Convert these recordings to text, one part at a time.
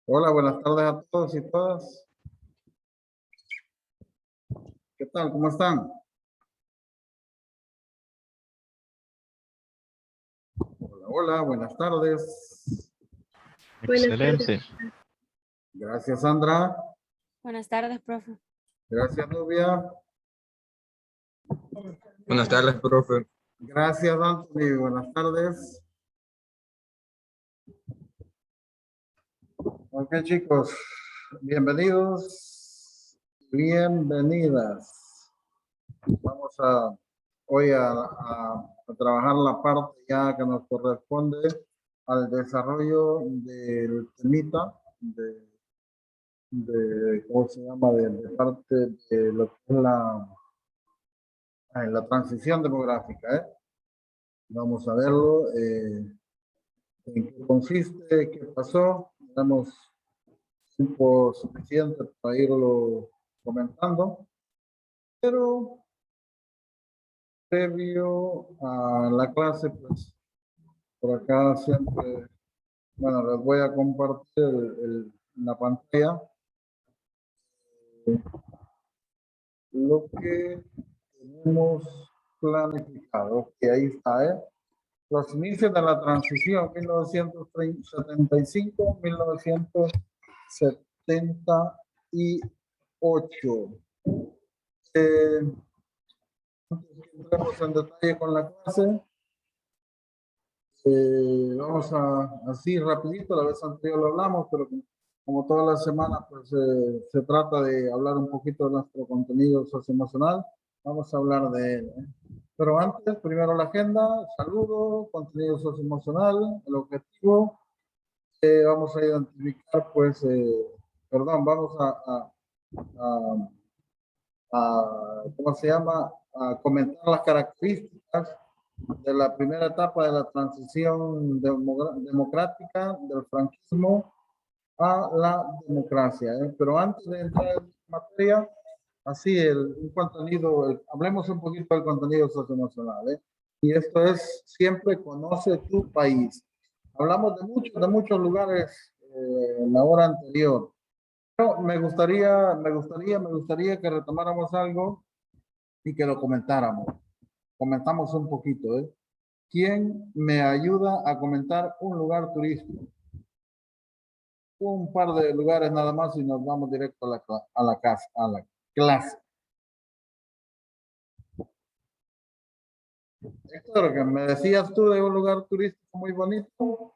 Hola, buenas tardes a todos y todas. ¿Qué tal? ¿Cómo están? Hola, hola, buenas tardes. Buenas tardes. Excelente. Gracias, Sandra. Buenas tardes, profe. Gracias, Nubia. Buenas tardes, profe. Gracias, Anthony. Buenas tardes. Ok, chicos. Bienvenidos. Bienvenidas. Vamos hoy a trabajar la parte ya que nos corresponde al desarrollo del temita ¿cómo se llama? De parte de lo que es la transición demográfica, ¿eh? Vamos a verlo, en qué consiste, qué pasó. Tenemos tiempo suficiente para irlo comentando, pero previo a la clase, pues por acá siempre, bueno, les voy a compartir la pantalla lo que tenemos planificado, que ahí está, ¿eh? Los inicios de la transición, 1975-1978. Eh, entremos en detalle con la clase. Vamos así rapidito, la vez anterior lo hablamos, pero como todas las semanas, pues se trata de hablar un poquito de nuestro contenido socioemocional. Vamos a hablar de él, ¿eh? Pero antes, primero la agenda, saludo, contenido socioemocional, el objetivo. Vamos a identificar, pues, perdón, vamos a, ¿cómo se llama? A comentar las características de la primera etapa de la transición democrática del franquismo a la democracia, ¿eh? Pero antes de entrar en materia, así un contenido, hablemos un poquito del contenido socioemocional, ¿eh? Y esto es siempre conoce tu país. Hablamos de muchos lugares en la hora anterior. Pero me gustaría que retomáramos algo y que lo comentáramos. Comentamos un poquito, ¿eh? ¿Quién me ayuda a comentar un lugar turístico? Un par de lugares nada más y nos vamos directo a la clase. Héctor, que me decías tú de un lugar turístico muy bonito.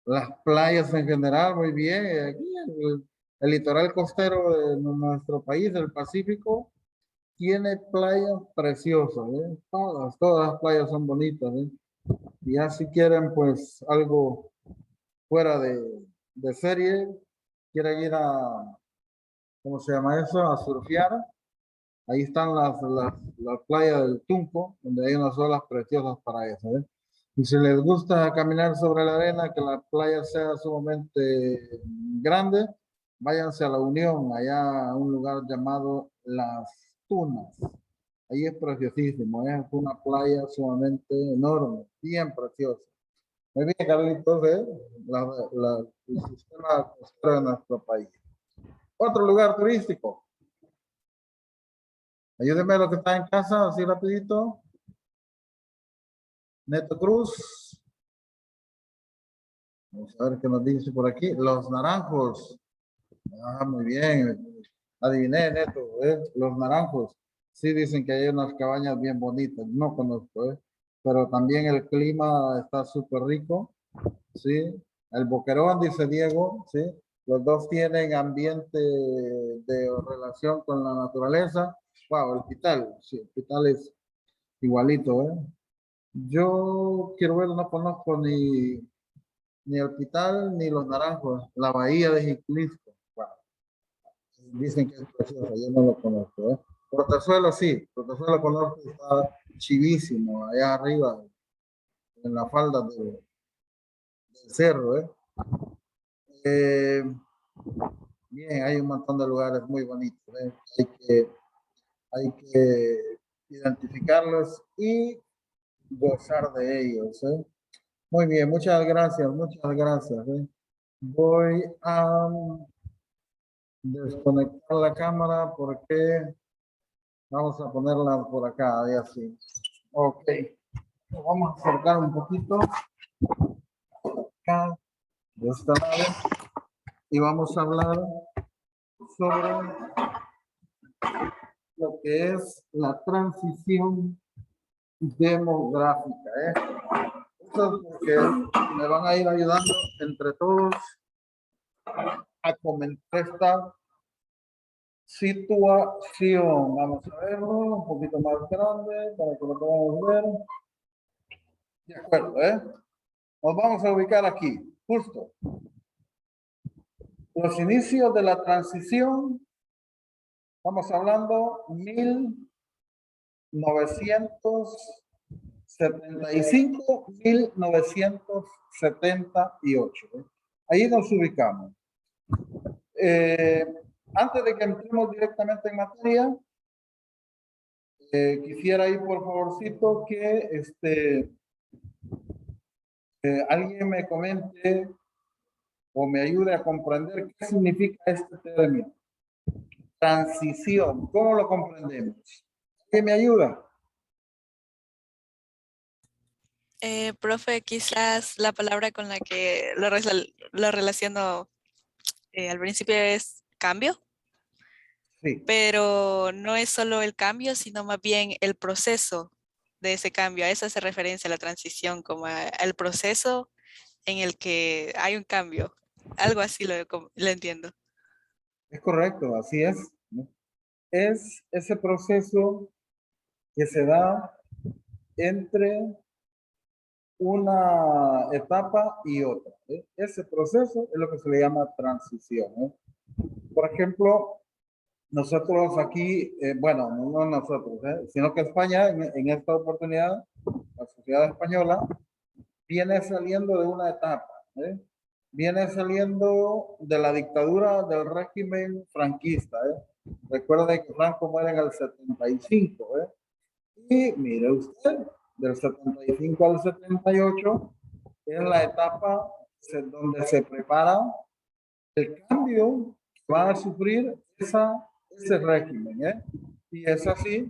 Las playas en general, muy bien. Aquí el litoral costero de nuestro país, el Pacífico, tiene playas preciosas, ¿eh? Todas las playas son bonitas, ¿eh? Y ya si quieren, pues algo fuera de serie, quieren ir ¿cómo se llama eso? A surfear. Ahí están las playas del Tunco, donde hay unas olas preciosas para eso, ¿eh? Y si les gusta caminar sobre la arena, que la playa sea sumamente grande, váyanse a La Unión, allá a un lugar llamado Las Tunas. Ahí es preciosísimo, ¿eh? Es una playa sumamente enorme, bien preciosa. Muy bien, Carlitos, ¿eh? El sistema costero de nuestro país. Otro lugar turístico. Ayúdenme a los que están en casa, así rapidito. Neto Cruz. Vamos a ver qué nos dice por aquí. Los Naranjos. Ah, muy bien. Adiviné, Neto, ¿eh? Los Naranjos. Sí, dicen que hay unas cabañas bien bonitas. No conozco, ¿eh? Pero también el clima está súper rico. Sí. El Boquerón, dice Diego. Sí. Los dos tienen ambiente de relación con la naturaleza. Wow, el Pital. Sí, el Pital es igualito, ¿eh? Yo quiero ver, no conozco ni el Pital ni los Naranjos, la bahía de Jiclisco. Wow. Dicen que es preciosa, yo no lo conozco, ¿eh? Portezuelo sí, Portezuelo conozco, está chivísimo, allá arriba, en la falda del cerro, ¿eh? Eh, Bien, hay un montón de lugares muy bonitos, ¿eh? Hay que identificarlos y gozar de ellos. Muy bien, muchas gracias, muchas gracias. Voy a desconectar la cámara porque vamos a ponerla por acá, y así. Ok, vamos a acercar un poquito acá de esta lado y vamos a hablar sobre lo que es la transición demográfica. Eso es porque me van a ir ayudando entre todos a comentar esta situación. Vamos a verlo un poquito más grande para que lo podamos ver. De acuerdo, nos vamos a ubicar aquí, justo. Los inicios de la transición, estamos hablando 1975, 1978. Ahí nos ubicamos. Antes de que entremos directamente en materia, quisiera ir por favorcito que alguien me comente o me ayude a comprender qué significa este término. Transición, ¿cómo lo comprendemos? ¿Qué me ayuda? Profe, quizás la palabra con la que lo relaciono al principio es cambio, Sí, pero no es solo el cambio, sino más bien el proceso de ese cambio. A eso hace referencia la transición, como el proceso en el que hay un cambio. Algo así lo entiendo. es correcto, así es. Es ese proceso que se da entre una etapa y otra. Ese proceso es lo que se le llama transición. Por ejemplo, nosotros aquí, bueno, no nosotros, sino que España en esta oportunidad, la sociedad española, viene saliendo de una etapa, viene saliendo de la dictadura del régimen franquista. Recuerden que Franco muere en el 75. Y mire usted, del 75 al 78 es la etapa donde se prepara el cambio que va a sufrir ese régimen. Y es así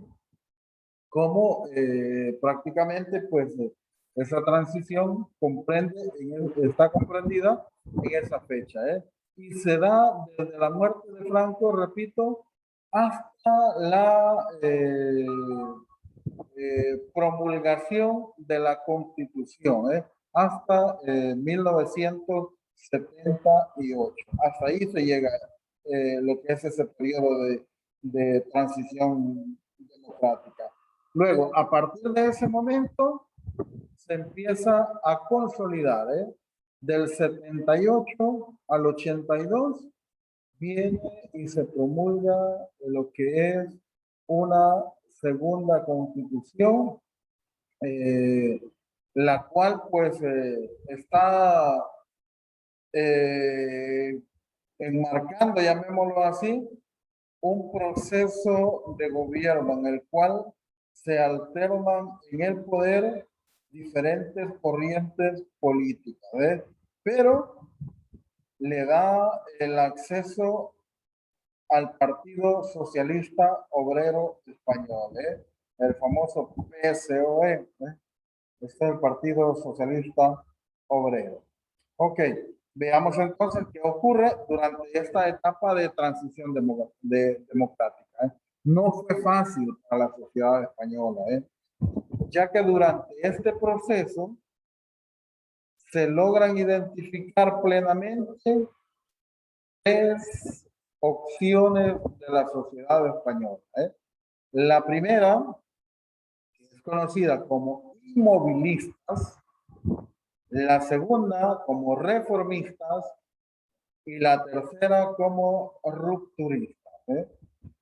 como prácticamente pues esa transición está comprendida en esa fecha. Y se da desde la muerte de Franco, repito, hasta la promulgación de la Constitución, hasta 1978. Hasta ahí se llega lo que es ese periodo de transición democrática. Luego, a partir de ese momento, se empieza a consolidar. Del 78 al 82 viene y se promulga lo que es una segunda constitución, la cual pues está enmarcando, llamémoslo así, un proceso de gobierno en el cual se alternan en el poder diferentes corrientes políticas, pero le da el acceso al Partido Socialista Obrero Español, el famoso PSOE. Este es el Partido Socialista Obrero. Ok, veamos entonces qué ocurre durante esta etapa de transición democrática. No fue fácil para la sociedad española, ya que durante este proceso se logran identificar plenamente tres opciones de la sociedad española. La primera, que es conocida como inmovilistas, la segunda como reformistas y la tercera como rupturistas.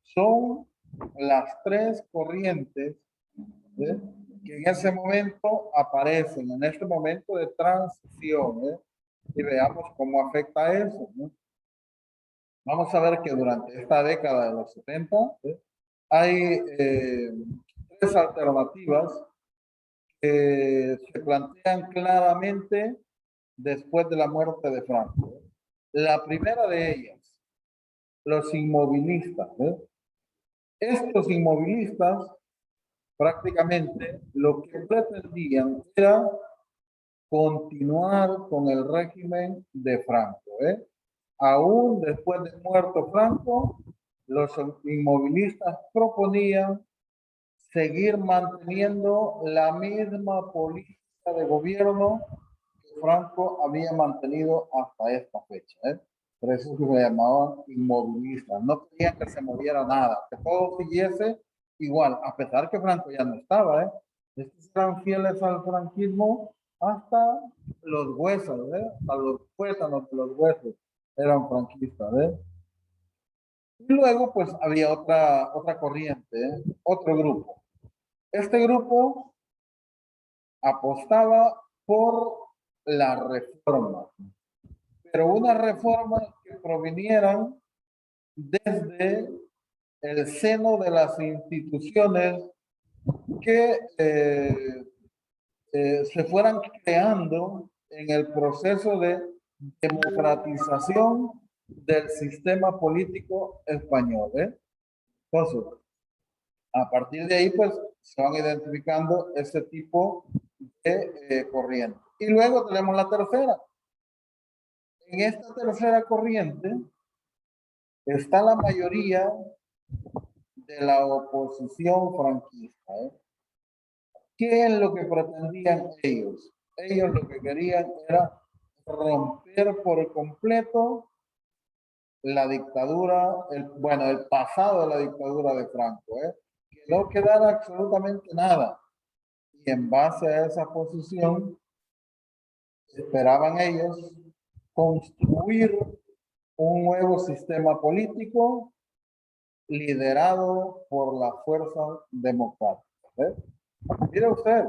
Son las tres corrientes que en ese momento aparecen, en este momento de transición. Y veamos cómo afecta eso. Vamos a ver que durante esta década de los 70 hay tres alternativas se plantean claramente después de la muerte de Franco. La primera de ellas, los inmovilistas. Estos inmovilistas prácticamente lo que pretendían era continuar con el régimen de Franco. Aún después de muerto Franco, los inmovilistas proponían seguir manteniendo la misma política de gobierno que Franco había mantenido hasta esta fecha. Por eso se llamaban inmovilistas. No querían que se moviera nada, que todo siguiese igual, a pesar que Franco ya no estaba. Estos eran fieles al franquismo hasta los huesos, hasta los tuétanos de los huesos eran franquistas. Y luego, pues, había otra corriente, otro grupo. Este grupo apostaba por la reforma, pero una reforma que provinieran desde el seno de las instituciones que se fueran creando en el proceso de democratización del sistema político español. Entonces, a partir de ahí, pues, se van identificando ese tipo de corriente. Y luego tenemos la tercera. En esta tercera corriente está la mayoría de la oposición franquista. ¿Qué es lo que pretendían ellos? Ellos lo que querían era romper por completo la dictadura, el pasado de la dictadura de Franco, que no quedara absolutamente nada. Y en base a esa posición, esperaban ellos construir un nuevo sistema político liderado por la fuerza democrática. Mire usted,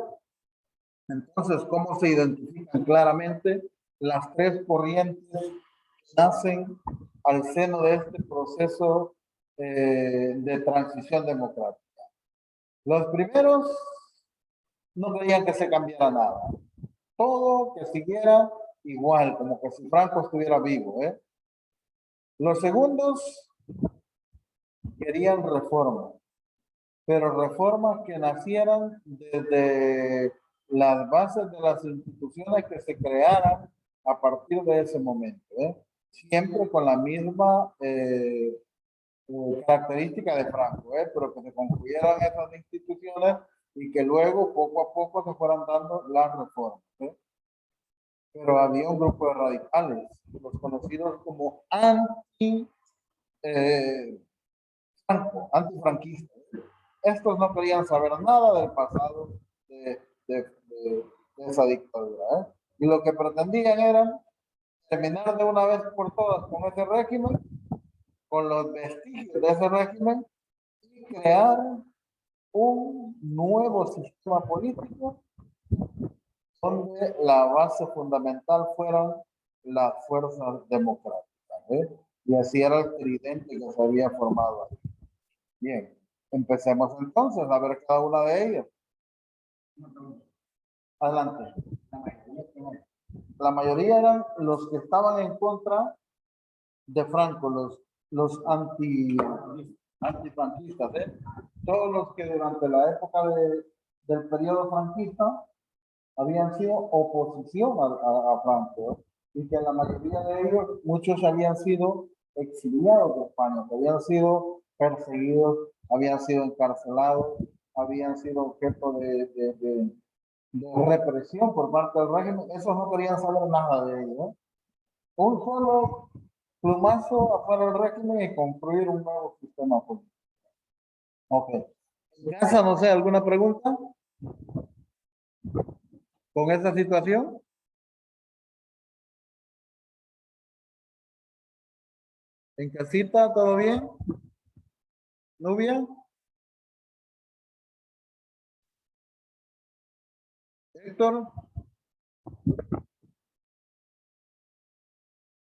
entonces, ¿cómo se identifican claramente las tres corrientes que nacen al seno de este proceso de transición democrática? Los primeros no querían que se cambiara nada. Todo que siguiera igual, como que si Franco estuviera vivo. Los segundos querían reformas, pero reformas que nacieran desde las bases de las instituciones que se crearan a partir de ese momento. Siempre con la misma característica de Franco, pero que se construyeran esas instituciones y que luego poco a poco se fueran dando las reformas. Pero había un grupo de radicales, los conocidos como antifranquistas. Estos no querían saber nada del pasado de esa dictadura. Y lo que pretendían era terminar de una vez por todas con ese régimen, con los vestigios de ese régimen, y crear un nuevo sistema político donde la base fundamental fueran las fuerzas democráticas. Y así era el tridente que se había formado ahí. Bien, empecemos entonces a ver cada una de ellas. Adelante. La mayoría eran los que estaban en contra de Franco, los antifranquistas. Todos los que durante la época del periodo franquista habían sido oposición a Franco, y que la mayoría de ellos, muchos habían sido exiliados de España, que habían sido perseguidos, habían sido encarcelados, habían sido objeto de represión por parte del régimen. Esos no querían saber nada de ellos. Un solo plumazo afuera del régimen y construir un nuevo sistema político. Ok. ¿Casa, no sé, alguna pregunta con esta situación? ¿En casita todo bien? ¿Nubia? Héctor,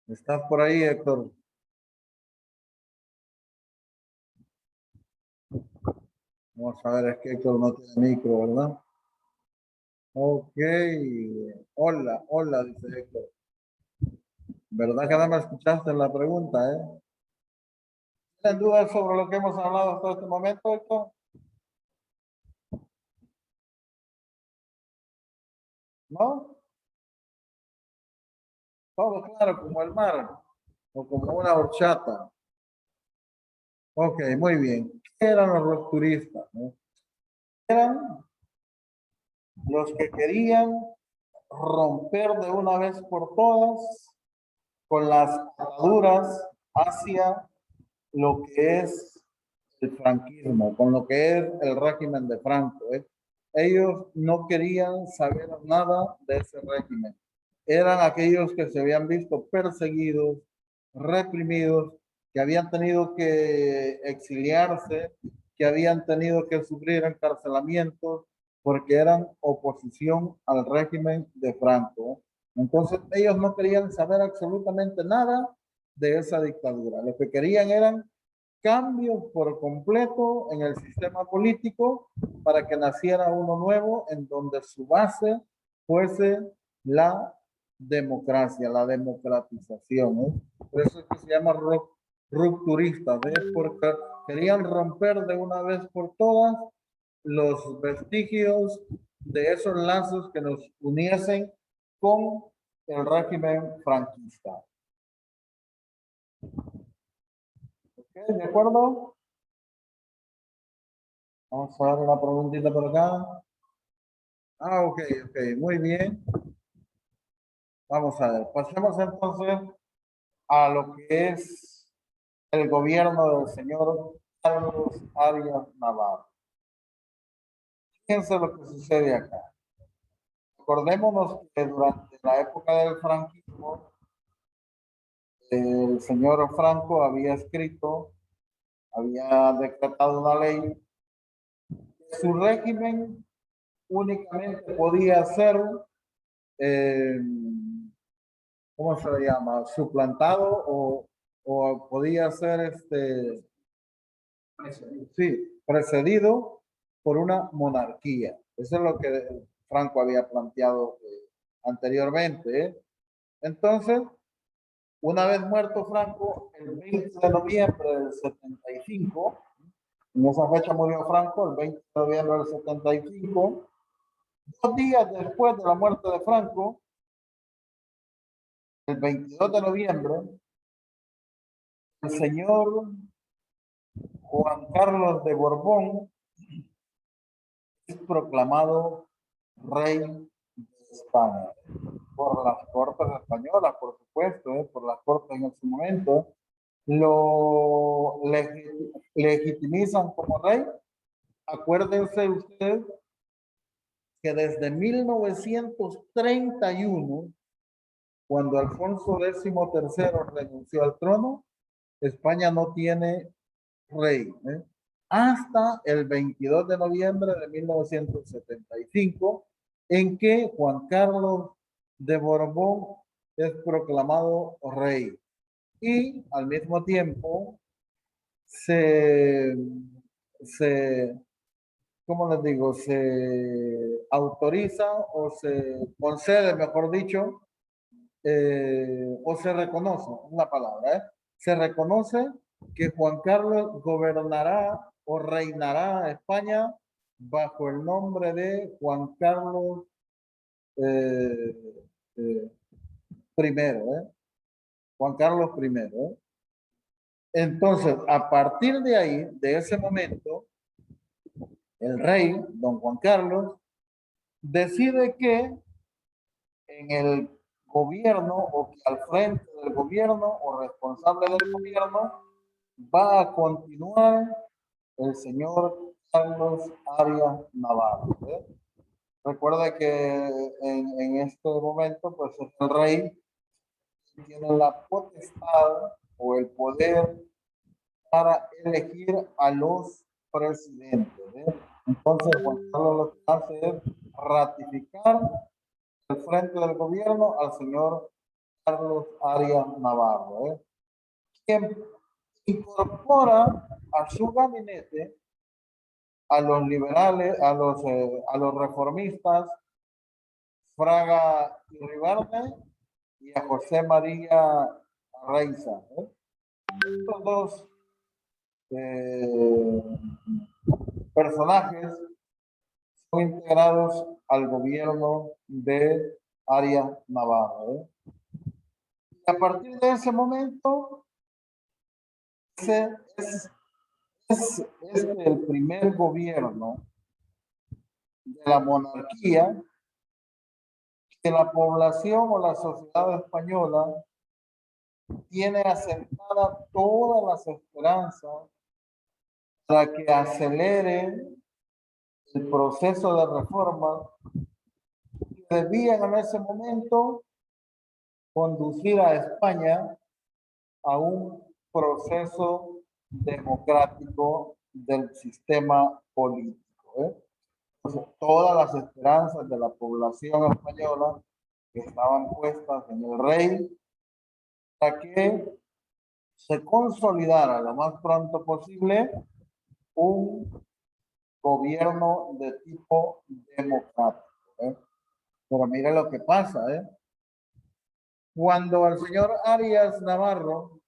¿estás por ahí, Héctor? Vamos a ver, es que Héctor no tiene micro, ¿verdad? Ok. Hola, hola, dice Héctor. ¿Verdad que no me escuchaste la pregunta, ¿Tienes dudas sobre lo que hemos hablado hasta este momento, Héctor? ¿No? Todo claro, como el mar o como una horchata. Ok, muy bien. ¿Qué eran los rupturistas? Eran los que querían romper de una vez por todas con las ataduras hacia lo que es el franquismo, con lo que es el régimen de Franco. Ellos no querían saber nada de ese régimen. Eran aquellos que se habían visto perseguidos, reprimidos, que habían tenido que exiliarse, que habían tenido que sufrir encarcelamientos porque eran oposición al régimen de Franco. Entonces ellos no querían saber absolutamente nada de esa dictadura. Lo que querían eran cambios por completo en el sistema político para que naciera uno nuevo en donde su base fuese la democracia, la democratización. Por eso es que se llama rupturista, porque querían romper de una vez por todas los vestigios de esos lazos que nos uniesen con el régimen franquista. ¿Okay? ¿De acuerdo? Vamos a dar una preguntita por acá. Ok, ok, muy bien. Vamos a ver, pasemos entonces a lo que es el gobierno del señor Carlos Arias Navarro. Fíjense lo que sucede acá. Acordémonos que durante la época del franquismo, el señor Franco había escrito, había decretado una ley, que su régimen únicamente podía ser eh, ¿cómo se le llama? Suplantado o podía ser sí, precedido por una monarquía. Eso es lo que Franco había planteado anteriormente. Entonces, una vez muerto Franco, el 20 de noviembre del 75, en esa fecha murió Franco, el 20 de noviembre del 75, 2 días después de la muerte de Franco, el 22 de noviembre, el señor Juan Carlos de Borbón es proclamado rey de España por las cortes españolas, por supuesto, por las cortes en ese momento. Lo legitimizan como rey. Acuérdense ustedes que desde 1931, cuando Alfonso XIII renunció al trono, España no tiene rey, hasta el 22 de noviembre de 1975, en que Juan Carlos de Borbón es proclamado rey. Y al mismo tiempo se, se ¿cómo les digo? Se autoriza o se concede, mejor dicho, o se reconoce, una palabra, se reconoce que Juan Carlos gobernará o reinará España bajo el nombre de Juan Carlos eh, eh, primero, Juan Carlos primero. Entonces, a partir de ahí, de ese momento, el rey, don Juan Carlos, decide que en el gobierno o que al frente del gobierno o responsable del gobierno va a continuar el señor Carlos Arias Navarro. Recuerda que en este momento, pues el rey tiene la potestad o el poder para elegir a los presidentes. Entonces, Juan Carlos lo que hace es ratificar el frente del gobierno al señor Carlos Arias Navarro, quien incorpora a su gabinete a los liberales, a los reformistas Fraga Iribarne y a José María Arraiza. Estos dos personajes son integrados al gobierno de Arias Navarro. Y a partir de ese momento, ese es el primer gobierno de la monarquía que la población o la sociedad española tiene asentada todas las esperanzas para que acelere el proceso de reforma que debían en ese momento conducir a España a un proceso democrático del sistema político. Entonces, todas las esperanzas de la población española que estaban puestas en el rey para que se consolidara lo más pronto posible un gobierno de tipo democrático. Pero mire lo que pasa. Cuando el señor Arias Navarro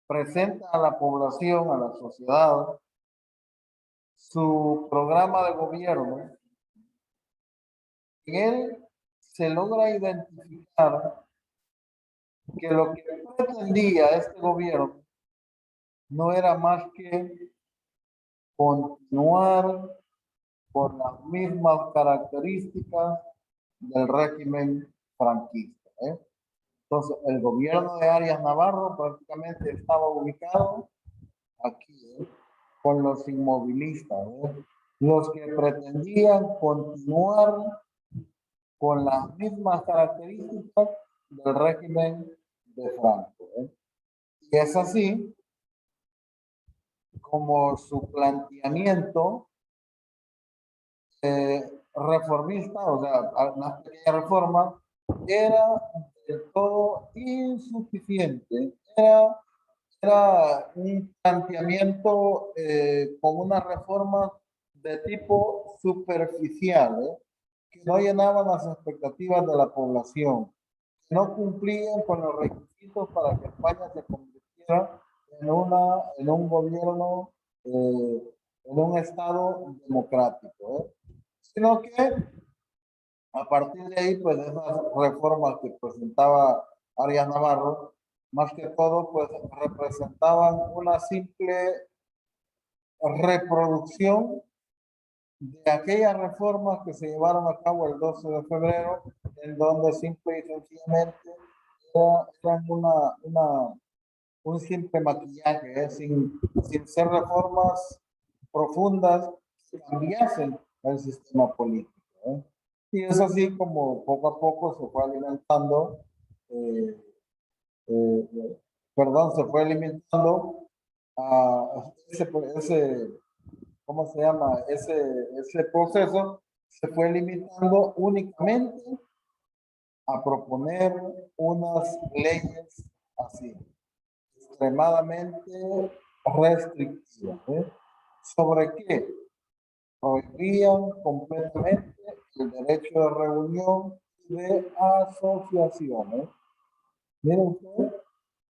presenta a la población, a la sociedad, su programa de gobierno, en él se logra identificar que lo que pretendía este gobierno no era más que continuar con las mismas características del régimen franquista. Entonces, el gobierno de Arias Navarro prácticamente estaba ubicado aquí, con los inmovilistas, los que pretendían continuar con las mismas características del régimen de Franco. Y es así como su planteamiento reformista, o sea, una pequeña reforma, era del todo insuficiente. Era un planteamiento con una reforma de tipo superficial, que no llenaban las expectativas de la población, que no cumplían con los requisitos para que España se convirtiera en un gobierno, en un Estado democrático, sino que a partir de ahí, pues esas reformas que presentaba Arias Navarro, más que todo, pues representaban una simple reproducción de aquellas reformas que se llevaron a cabo el 12 de febrero, en donde simple y sencillamente eran un simple maquillaje, sin ser reformas profundas que cambiasen el sistema político. Y es así como poco a poco se fue alimentando, eh, se fue alimentando a ese, ¿cómo se llama? Ese proceso se fue limitando únicamente a proponer unas leyes así, extremadamente restrictivas. ¿Sobre qué? Prohibían completamente el derecho de reunión y de asociación. Miren ustedes,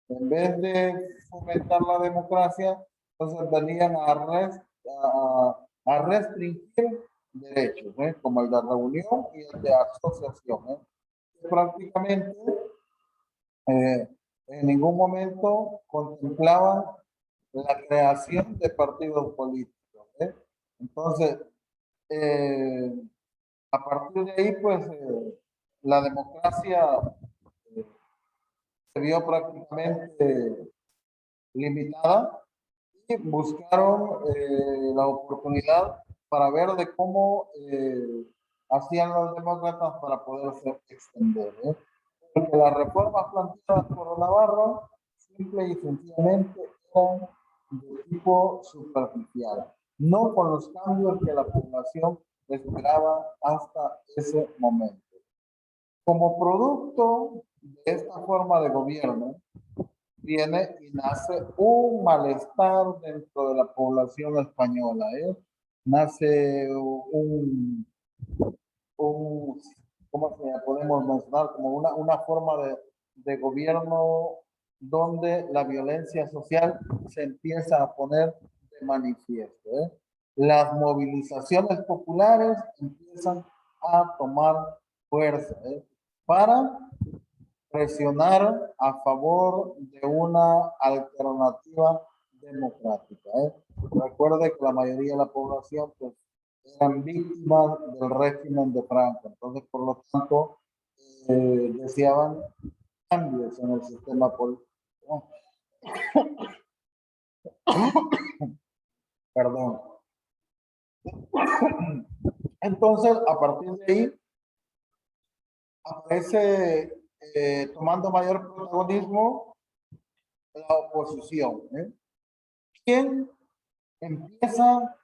en vez de fomentar la democracia, entonces venían a restringir derechos, como el de reunión y el de asociación. Prácticamente en ningún momento contemplaban la creación de partidos políticos. Entonces, a partir de ahí, pues, la democracia se vio prácticamente limitada y buscaron la oportunidad para ver de cómo hacían los demócratas para poderse extender. Porque las reformas planteadas por Navarro simple y sencillamente eran de tipo superficial, no con los cambios que la población esperaba hasta ese momento. Como producto de esta forma de gobierno, viene y nace un malestar dentro de la población española. Nace un ¿cómo se podemos mencionar? Como una forma de gobierno donde la violencia social se empieza a poner de manifiesto. Las movilizaciones populares empiezan a tomar fuerza para presionar a favor de una alternativa democrática. Recuerde que la mayoría de la población pues, eran víctimas del régimen de Franco, entonces por lo tanto deseaban cambios en el sistema político. Perdón. Entonces, a partir de ahí, aparece tomando mayor protagonismo la oposición. ¿Quién empieza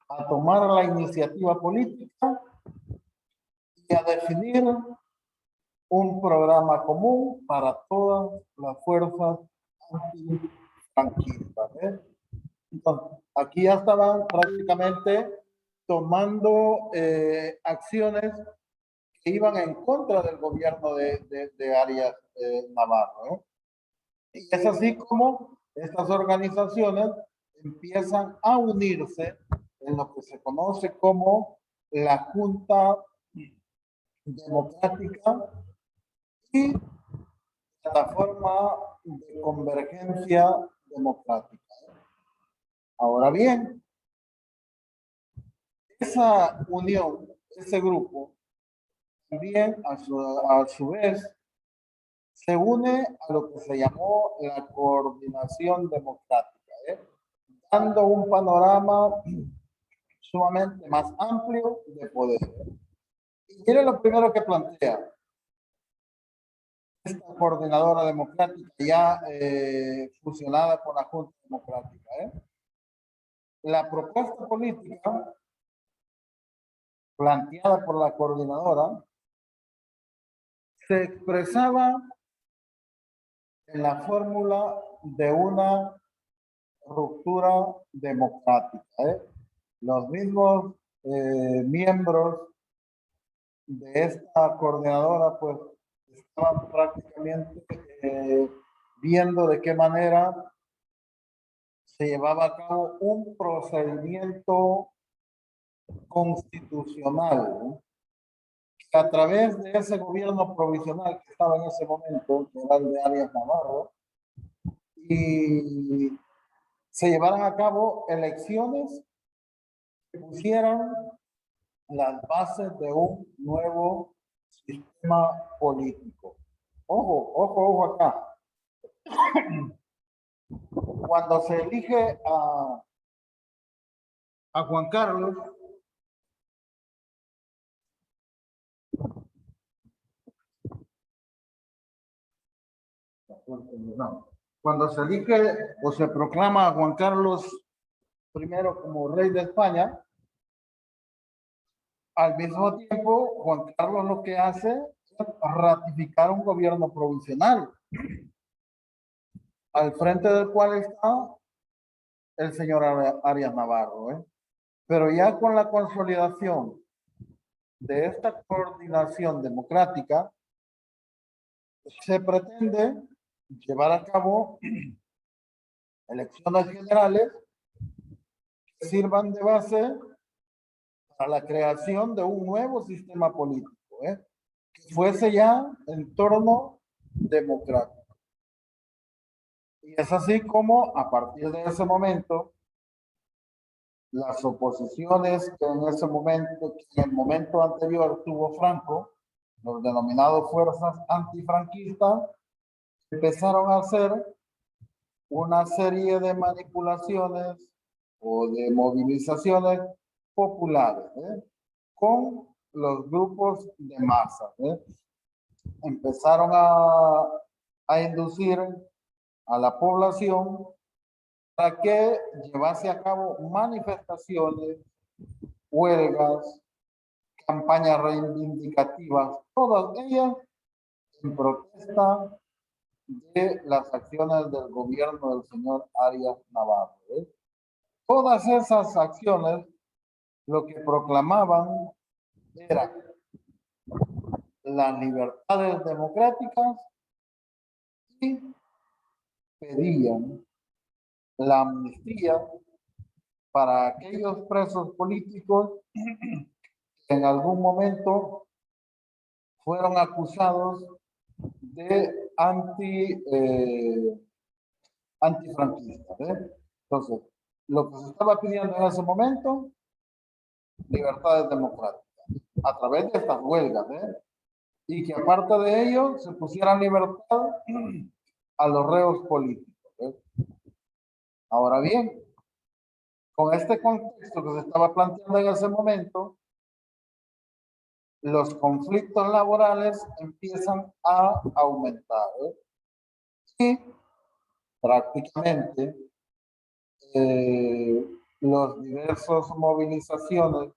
a tomar la iniciativa política y a definir un programa común para todas las fuerzas antifranquistas? Entonces, aquí ya estaban prácticamente tomando acciones que iban en contra del gobierno de Arias Navarro. Y es así como estas organizaciones empiezan a unirse en lo que se conoce como la Junta Democrática y Plataforma de Convergencia Democrática. Ahora bien, esa unión, ese grupo, también a su vez se une a lo que se llamó la coordinación democrática, dando un panorama sumamente más amplio de poder. Y miren lo primero que plantea esta coordinadora democrática ya fusionada con la Junta Democrática. La propuesta política planteada por la coordinadora se expresaba en la fórmula de una ruptura democrática. Los mismos miembros de esta coordinadora pues estaban prácticamente viendo de qué manera se llevaba a cabo un procedimiento constitucional, ¿no? Que a través de ese gobierno provisional que estaba en ese momento, que era el de Arias Navarro, y se llevaran a cabo elecciones que pusieran las bases de un nuevo sistema político. Ojo, ojo, ojo acá. Cuando se elige a Juan Carlos, cuando se elige o se proclama a Juan Carlos I como rey de España, al mismo tiempo Juan Carlos lo que hace es ratificar un gobierno provisional, al frente del cual está el señor Arias Navarro. Pero ya con la consolidación de esta coordinación democrática, se pretende llevar a cabo elecciones generales que sirvan de base para la creación de un nuevo sistema político, que fuese ya en torno democrático. Y es así como a partir de ese momento, las oposiciones que en ese momento, que en el momento anterior tuvo Franco, los denominados fuerzas antifranquistas, empezaron a hacer una serie de manipulaciones o de movilizaciones populares con los grupos de masa. Empezaron a inducir a la población para que llevase a cabo manifestaciones, huelgas, campañas reivindicativas, todas ellas en protesta de las acciones del gobierno del señor Arias Navarro. Todas esas acciones lo que proclamaban era las libertades democráticas y pedían la amnistía para aquellos presos políticos que en algún momento fueron acusados de antifranquistas. Entonces, lo que se estaba pidiendo en ese momento, libertades democráticas, a través de estas huelgas, y que aparte de ello se pusieran libertad a los reos políticos. Ahora bien, con este contexto que se estaba planteando en ese momento, los conflictos laborales empiezan a aumentar. Y prácticamente los diversos movilizaciones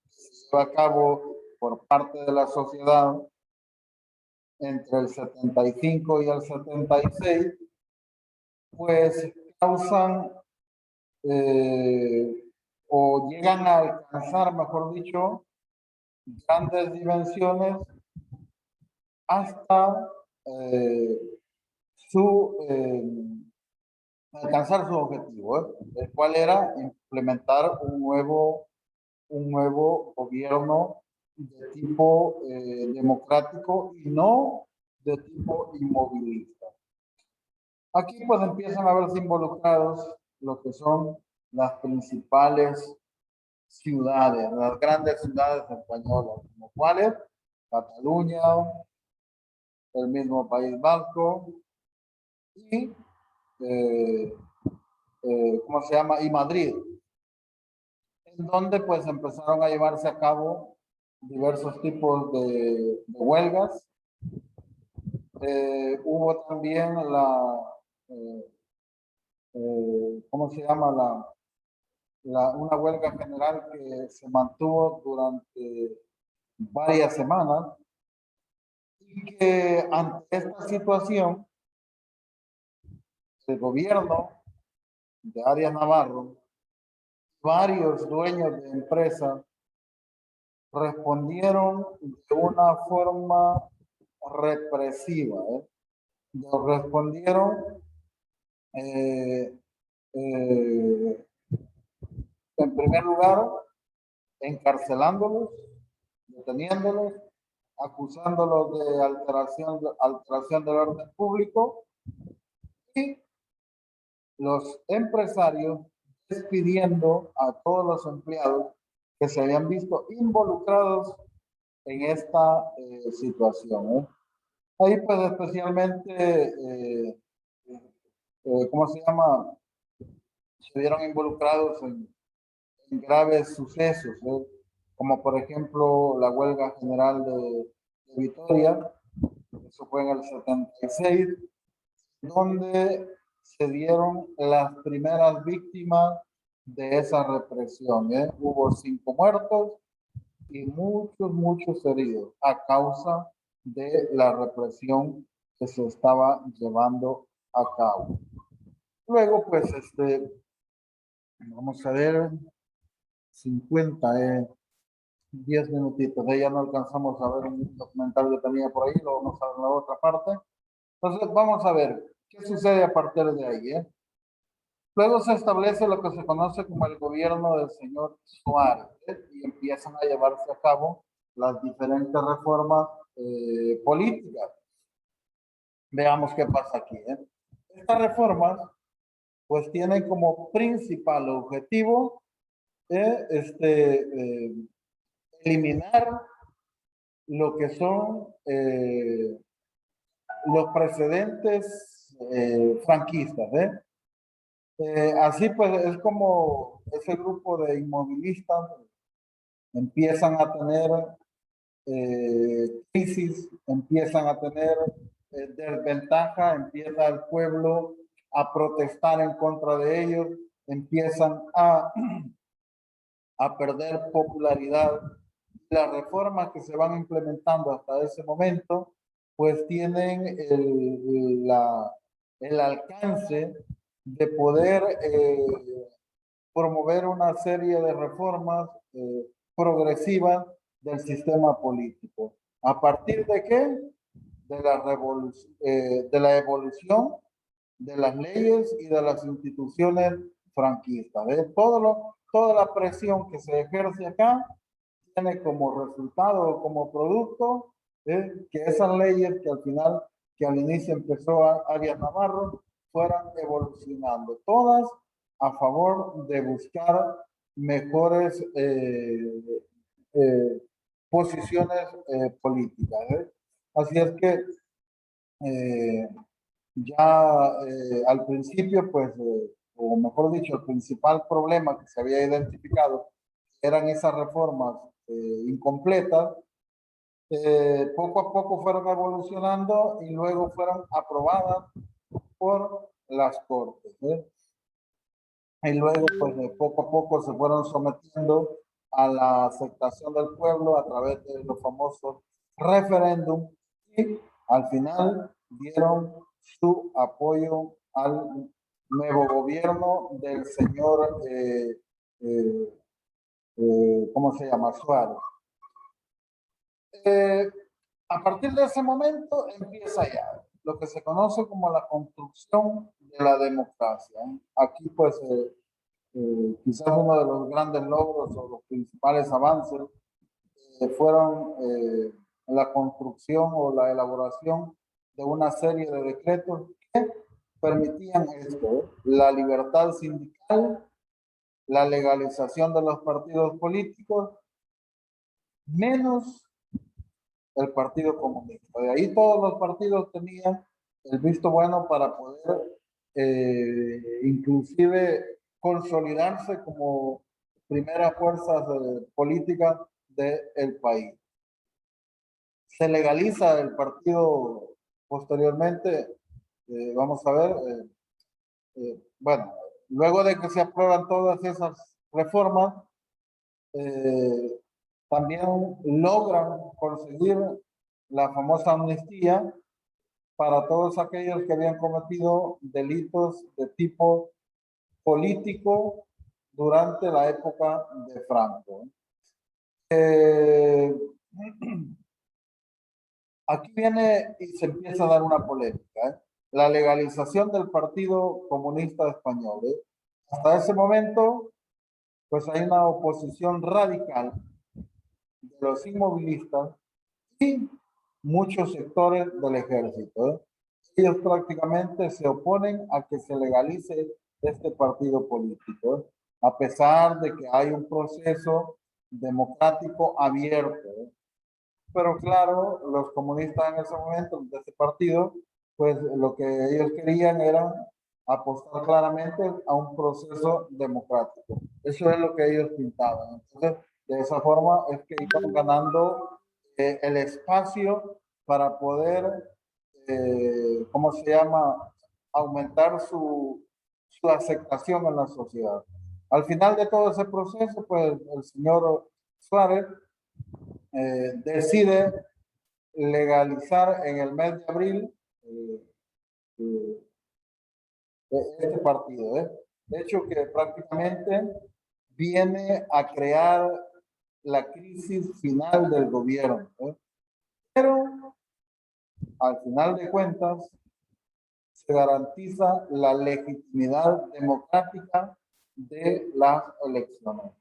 que se lleva a cabo por parte de la sociedad entre el 75 y el 76, pues causan o llegan a alcanzar, mejor dicho, grandes dimensiones hasta alcanzar su objetivo, el cual era implementar un nuevo gobierno de tipo democrático y no de tipo inmovilista. Aquí pues empiezan a verse involucrados lo que son las principales ciudades, las grandes ciudades españolas, como cuáles: Cataluña, el mismo País Vasco y ¿cómo se llama? Y Madrid, en donde pues empezaron a llevarse a cabo diversos tipos de huelgas. Hubo también ¿cómo se llama? Una huelga general que se mantuvo durante varias semanas y que ante esta situación el gobierno de Arias Navarro, varios dueños de empresas respondieron de una forma represiva. Respondieron en primer lugar encarcelándolos, deteniéndolos, acusándolos de alteración del orden público, y los empresarios despidiendo a todos los empleados que se habían visto involucrados en esta situación. Ahí pues especialmente, ¿cómo se llama? Se vieron involucrados en graves sucesos, como por ejemplo la huelga general de Vitoria, eso fue en el 76, donde se dieron las primeras víctimas de esa represión. Hubo 5 muertos y muchos heridos a causa de la represión que se estaba llevando a cabo. Luego, pues, vamos a ver, 50, 10 minutitos. De ya no alcanzamos a ver un documental que tenía por ahí, lo vamos a ver en la otra parte. Entonces, vamos a ver qué sucede a partir de ahí. Luego se establece lo que se conoce como el gobierno del señor Suárez, y empiezan a llevarse a cabo las diferentes reformas políticas. Veamos qué pasa aquí. Estas reformas pues tienen como principal objetivo eliminar lo que son los precedentes franquistas. Así pues es como ese grupo de inmovilistas empiezan a tener crisis, empiezan a tener desventaja, empieza el pueblo a protestar en contra de ellos, empiezan a perder popularidad. Las reformas que se van implementando hasta ese momento pues tienen el alcance de poder promover una serie de reformas progresivas del sistema político. ¿A partir de qué? De la evolución de las leyes y de las instituciones franquistas. Toda la presión que se ejerce acá tiene como resultado, como producto, que esas leyes que al final, que al inicio empezó Arias Navarro, fueran evolucionando, todas a favor de buscar mejores posiciones políticas. Así es que eh, ya al principio, pues, o mejor dicho, el principal problema que se había identificado eran esas reformas incompletas. Poco a poco fueron evolucionando y luego fueron aprobadas por las Cortes. Y luego, pues, poco a poco se fueron sometiendo a la aceptación del pueblo a través de los famosos referéndum y al final dieron su apoyo al nuevo gobierno del señor, ¿cómo se llama? Suárez. A partir de ese momento empieza ya lo que se conoce como la construcción de la democracia. Aquí, pues, quizás uno de los grandes logros o los principales avances fueron la construcción o la elaboración de una serie de decretos que permitían esto, la libertad sindical, la legalización de los partidos políticos, menos el Partido Comunista. De ahí todos los partidos tenían el visto bueno para poder inclusive consolidarse como primeras fuerzas políticas del país. Se legaliza el partido posteriormente, vamos a ver, bueno, luego de que se aprueban todas esas reformas, también logran conseguir la famosa amnistía para todos aquellos que habían cometido delitos de tipo político durante la época de Franco. Aquí viene y se empieza a dar una polémica. La legalización del Partido Comunista Español. Hasta ese momento, pues hay una oposición radical de los inmovilistas y muchos sectores del ejército. Ellos prácticamente se oponen a que se legalice este partido político, a pesar de que hay un proceso democrático abierto. Pero claro, los comunistas en ese momento de este partido, pues lo que ellos querían era apostar claramente a un proceso democrático. Eso es lo que ellos pintaban. Entonces, de esa forma es que iban ganando el espacio para poder, ¿cómo se llama?, aumentar su aceptación en la sociedad. Al final de todo ese proceso, pues el señor Suárez decide legalizar en el mes de abril eh, este partido. De hecho, que prácticamente viene a crear la crisis final del gobierno. Pero al final de cuentas se garantiza la legitimidad democrática de las elecciones.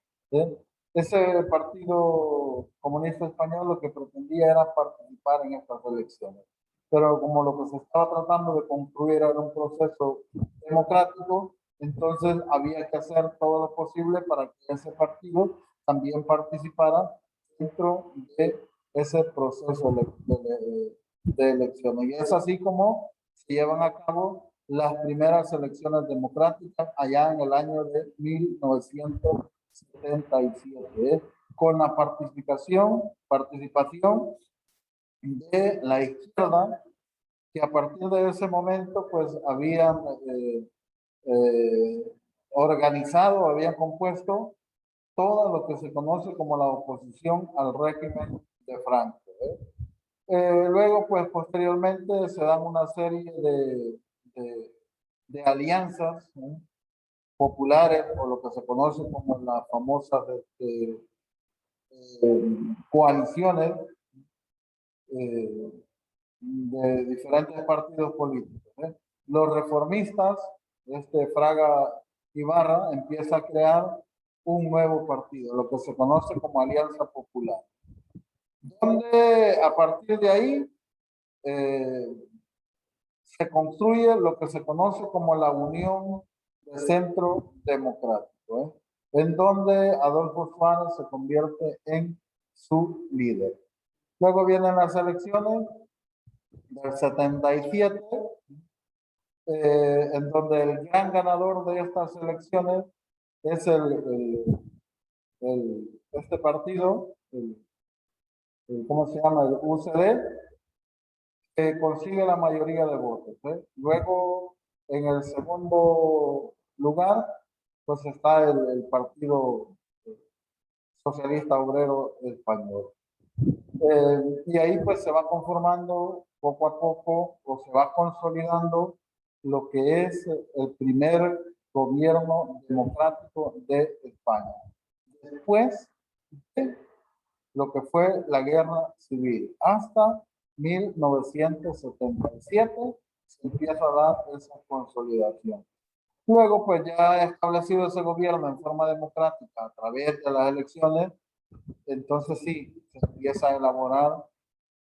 Ese Partido Comunista Español lo que pretendía era participar en estas elecciones. Pero como lo que se estaba tratando de concluir era un proceso democrático, entonces había que hacer todo lo posible para que ese partido también participara dentro de ese proceso de elecciones. Y es así como se llevan a cabo las primeras elecciones democráticas allá en el año de 1977, con la participación de la izquierda, que a partir de ese momento pues habían organizado, habían compuesto todo lo que se conoce como la oposición al régimen de Franco. Luego, pues posteriormente se dan una serie de alianzas, ¿no?, populares, o lo que se conoce como las famosas coaliciones, de diferentes partidos políticos. Los reformistas, Fraga Ibarra empieza a crear un nuevo partido, lo que se conoce como Alianza Popular, donde a partir de ahí se construye lo que se conoce como la Unión de Centro Democrático, en donde Adolfo Suárez se convierte en su líder. Luego vienen las elecciones del 77, en donde el gran ganador de estas elecciones es este partido, ¿cómo se llama? El UCD, que consigue la mayoría de votos. Luego, en el segundo lugar, pues está el Partido Socialista Obrero Español. Y ahí pues se va conformando poco a poco o se va consolidando lo que es el primer gobierno democrático de España. Después de lo que fue la guerra civil, hasta 1977 se empieza a dar esa consolidación. Luego, pues ya establecido ese gobierno en forma democrática a través de las elecciones, entonces sí, se empieza a elaborar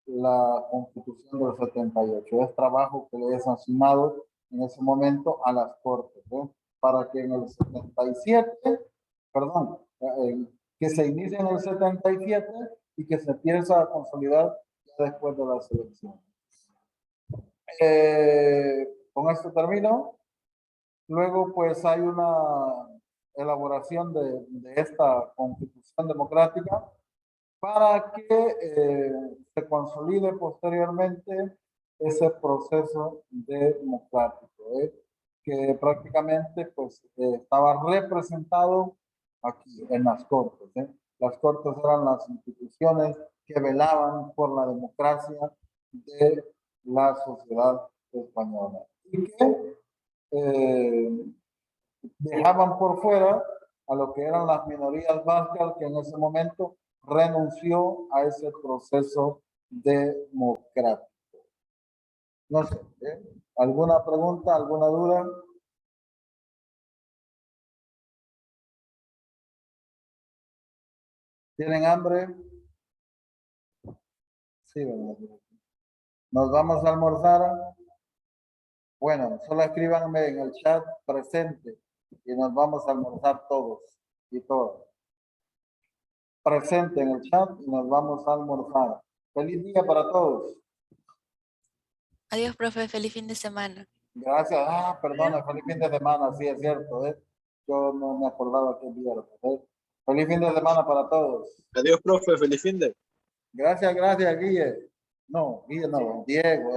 la Constitución del 78. Es trabajo que le es asignado en ese momento a las Cortes, para que en el 77, perdón, que se inicie en el 77 y que se empieza a consolidar ya después de las elecciones. Con esto termino. Luego, pues hay una elaboración de esta Constitución democrática para que se consolide posteriormente ese proceso democrático, que prácticamente pues estaba representado aquí en las Cortes. Las Cortes eran las instituciones que velaban por la democracia de la sociedad española y que dejaban por fuera a lo que eran las minorías vascas, que en ese momento renunció a ese proceso democrático. No sé, ¿alguna pregunta, alguna duda? ¿Tienen hambre? Sí, ¿verdad? ¿Nos vamos a almorzar? Bueno, solo escríbanme en el chat presente y nos vamos a almorzar todos y todas. Presente en el chat y nos vamos a almorzar. Feliz día para todos. Adiós, profe. Feliz fin de semana. Gracias. Perdona, feliz fin de semana, sí, es cierto. Yo no me acordaba que es viernes. Feliz fin de semana para todos. Adiós, profe. Feliz fin de. Gracias, Guille. No, Guille no, Diego.